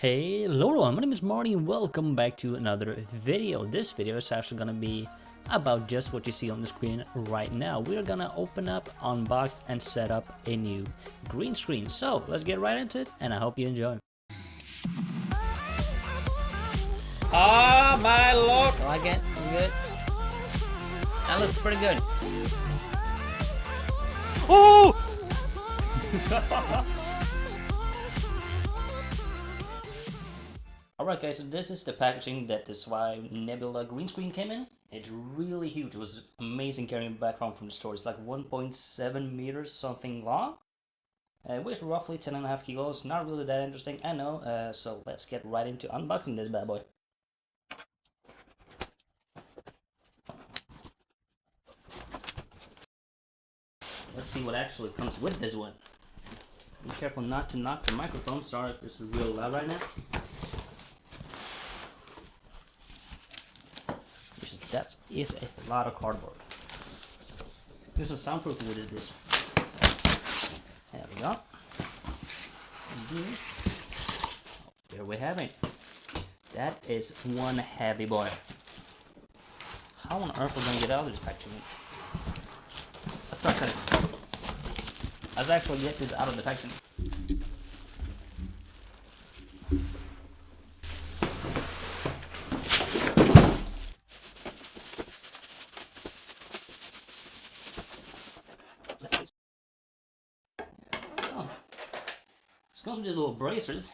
Hello everyone, my name is Marty and welcome back to another video. This video is actually gonna be about just what you see on the screen right now. We're gonna open up, unbox, and set up a new green screen. So let's get right into it, and I hope you enjoy. Oh my lord! I like it. Good. That looks pretty good. Oh! Alright guys, so this is the packaging that the SVIVE Nebula green screen came in. It's really huge. It was amazing carrying back from the store. It's like 1.7 meters something long. It weighs roughly 10.5 kilos. Not really that interesting, I know. So let's get right into unboxing this bad boy. Let's see what actually comes with this one. Be careful not to knock the microphone. Sorry if this is real loud right now. That is a lot of cardboard. There's some soundproofing with this. There we go. And this. There we have it. That is one heavy boy. How on earth are we gonna get out of this packaging? Let's start cutting. Let's actually get this out of the packaging. It comes with these little bracers.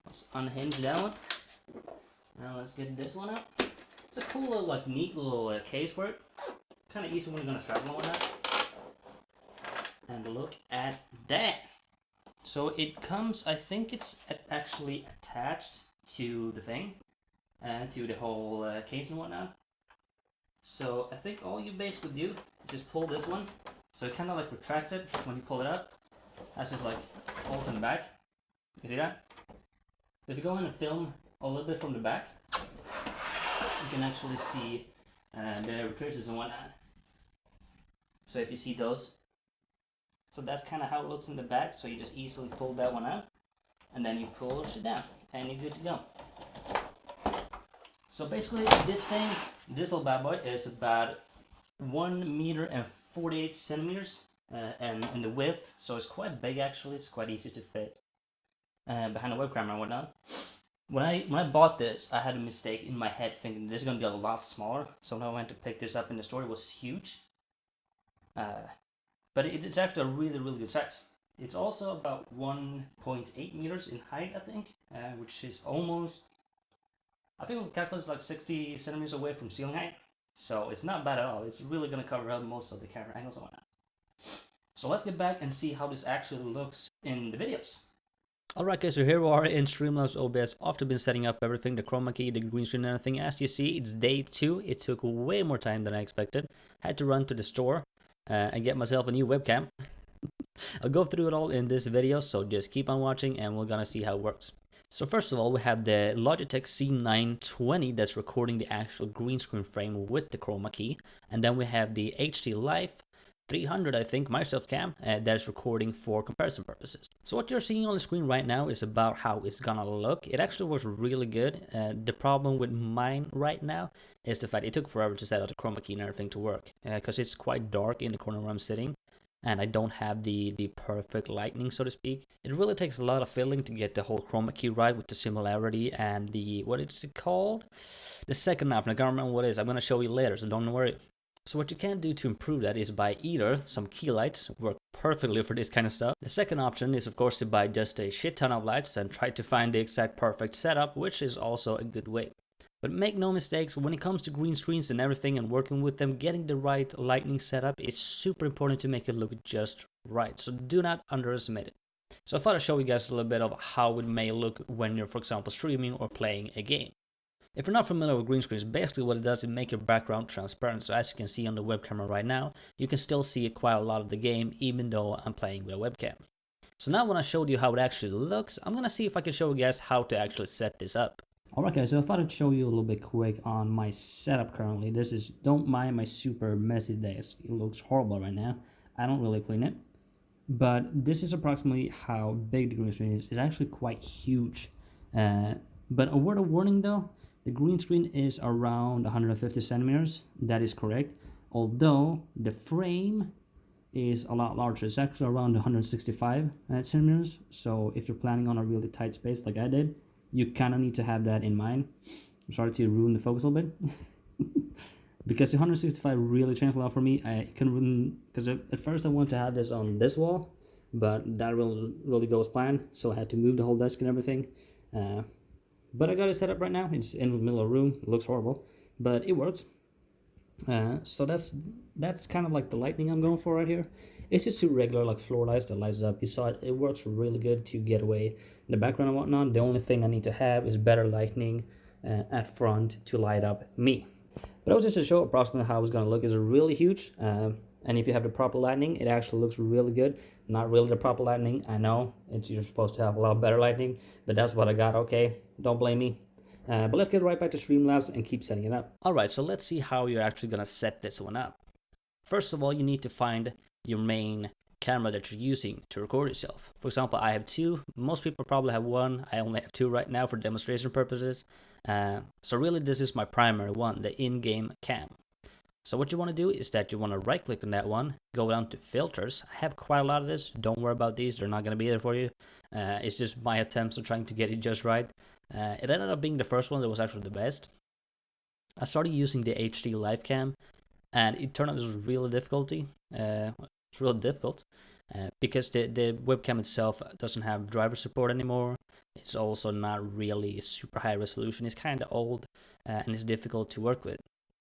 Let's unhinge that one. Now let's get this one out. It's a cool little, like, neat little case for it. Kind of easy when you're gonna travel and whatnot. And look at that. So it comes, I think it's actually attached to the thing, to the whole case and whatnot. So I think all you basically do is just pull this one. So it kind of like retracts it when you pull it up. That's just like holes in the back. You see that? If you go in and film a little bit from the back, you can actually see the retraces and whatnot. So if you see those, so that's kind of how it looks in the back. So you just easily pull that one out, and then you push it down, and you're good to go. So basically, this thing, this little bad boy, is about 1 meter and 48 centimeters. And in the width, so it's quite big actually. It's quite easy to fit behind a web camera and whatnot. When I bought this, I had a mistake in my head thinking this is gonna be a lot smaller. So when I went to pick this up in the store, it was huge. But it's actually a really good size. It's also about 1.8 meters in height, I think, which is almost, I think it calculates like 60 centimeters away from ceiling height. So it's not bad at all. It's really gonna cover up most of the camera angles and whatnot. So let's get back and see how this actually looks in the videos. Alright guys, so here we are in Streamlabs OBS. After been setting up everything, the chroma key, the green screen and everything. As you see, it's day 2. It took way more time than I expected. Had to run to the store and get myself a new webcam. I'll go through it all in this video, so just keep on watching and we're gonna see how it works. So first of all, we have the Logitech C920 that's recording the actual green screen frame with the chroma key. And then we have the HD Live 300, I think, myself cam that's recording for comparison purposes. So what you're seeing on the screen right now is about how it's gonna look. It actually works really good. The problem with mine right now is the fact it took forever to set out the chroma key and everything to work, because it's quite dark in the corner where I'm sitting and I don't have the perfect lighting, so to speak. It really takes a lot of fiddling to get the whole chroma key right with the similarity and the, what is it called? The second option. I can't remember what it is. I'm gonna show you later, so don't worry. So what you can do to improve that is buy either some key lights, work perfectly for this kind of stuff. The second option is of course to buy just a shit ton of lights and try to find the exact perfect setup, which is also a good way. But make no mistakes, when it comes to green screens and everything and working with them, getting the right lighting setup is super important to make it look just right. So do not underestimate it. So I thought I'd show you guys a little bit of how it may look when you're, for example, streaming or playing a game. If you're not familiar with green screens, basically what it does is make your background transparent. So as you can see on the web camera right now, you can still see quite a lot of the game even though I'm playing with a webcam. So now when I showed you how it actually looks, I'm gonna see if I can show you guys how to actually set this up. Alright guys, so I thought I'd show you a little bit quick on my setup currently. This is, don't mind my super messy desk. It looks horrible right now. I don't really clean it. But this is approximately how big the green screen is. It's actually quite huge. But a word of warning though, the green screen is around 150 centimeters. That is correct. Although the frame is a lot larger. It's actually around 165 centimeters. So if you're planning on a really tight space like I did, you kind of need to have that in mind. I'm sorry to ruin the focus a little bit. Because the 165 really changed a lot for me. I can ruin, because at first I wanted to have this on this wall, but that really goes planned. So I had to move the whole desk and everything. But I got it set up right now. It's in the middle of the room. It looks horrible, but it works. So that's kind of like the lighting I'm going for right here. It's just two regular like floor lights that lights up. You saw it. It works really good to get away in the background and whatnot. The only thing I need to have is better lighting at front to light up me. But that was just to show approximately how it's going to look. It's really huge. And if you have the proper lighting, it actually looks really good. Not really the proper lighting. I know you're supposed to have a lot better lighting, but that's what I got. Okay, don't blame me. But let's get right back to Streamlabs and keep setting it up. Alright, so let's see how you're actually going to set this one up. First of all, you need to find your main camera that you're using to record yourself. For example, I have two. Most people probably have one. I only have two right now for demonstration purposes. So really this is my primary one, the in-game cam. So what you want to do is that you want to right click on that one, go down to filters. I have quite a lot of this. Don't worry about these. They're not going to be there for you. It's just my attempts of trying to get it just right. It ended up being the first one that was actually the best. I started using the HD live cam, and it turned out this was really difficulty. It's really difficult because the webcam itself doesn't have driver support anymore. It's also not really super high resolution. It's kind of old and it's difficult to work with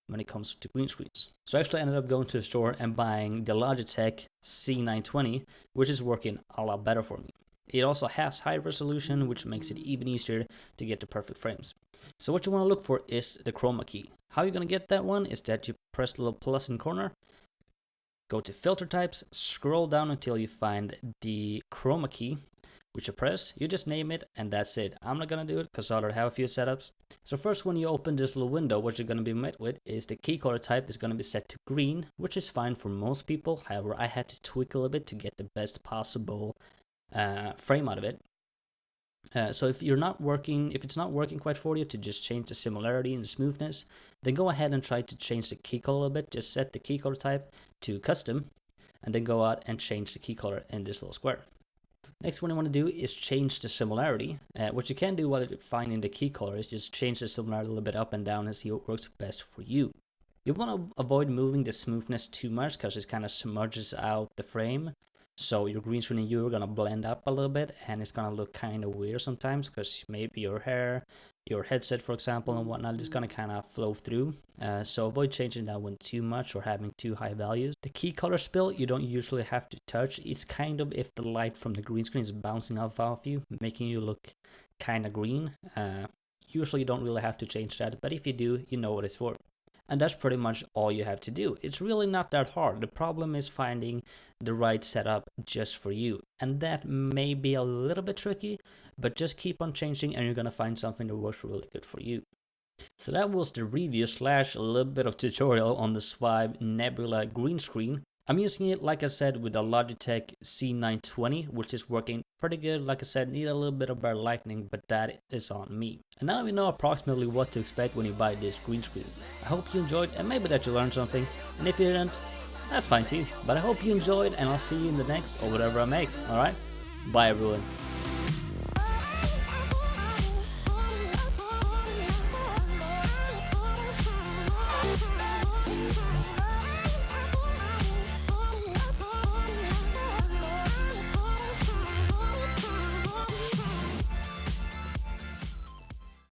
when it comes to green screens. So I actually ended up going to the store and buying the Logitech C920, which is working a lot better for me. It also has high resolution, which makes it even easier to get the perfect frames. So what you want to look for is the chroma key. How you're going to get that one is that you press the little plus in the corner, go to filter types, scroll down until you find the chroma key, which you press, you just name it, and that's it. I'm not going to do it because I already have a few setups. So first, when you open this little window, what you're going to be met with is the key color type is going to be set to green, which is fine for most people. However, I had to tweak a little bit to get the best possible frame out of it. So if it's not working quite for you to just change the similarity and the smoothness, then go ahead and try to change the key color a bit. Just set the key color type to custom, and then go out and change the key color in this little square. Next one you want to do is change the similarity. What you can do while you're finding the key color is just change the similarity a little bit up and down and see what works best for you. You want to avoid moving the smoothness too much because it kind of smudges out the frame. So your green screen and you are going to blend up a little bit, and it's going to look kind of weird sometimes because maybe your hair, your headset, for example, and whatnot is going to kind of flow through. So avoid changing that one too much or having too high values. The key color spill, you don't usually have to touch. It's kind of if the light from the green screen is bouncing off of you, making you look kind of green. Usually you don't really have to change that, but if you do, you know what it's for. And that's pretty much all you have to do. It's really not that hard. The problem is finding the right setup just for you. And that may be a little bit tricky, but just keep on changing and you're going to find something that works really good for you. So that was the review / a little bit of tutorial on the SVIVE Nebula green screen. I'm using it, like I said, with the Logitech C920, which is working pretty good. Like I said, need a little bit of better lighting, but that is on me. And now we know approximately what to expect when you buy this green screen. I hope you enjoyed and maybe that you learned something. And if you didn't, that's fine too. But I hope you enjoyed, and I'll see you in the next or whatever I make. Alright? Bye everyone.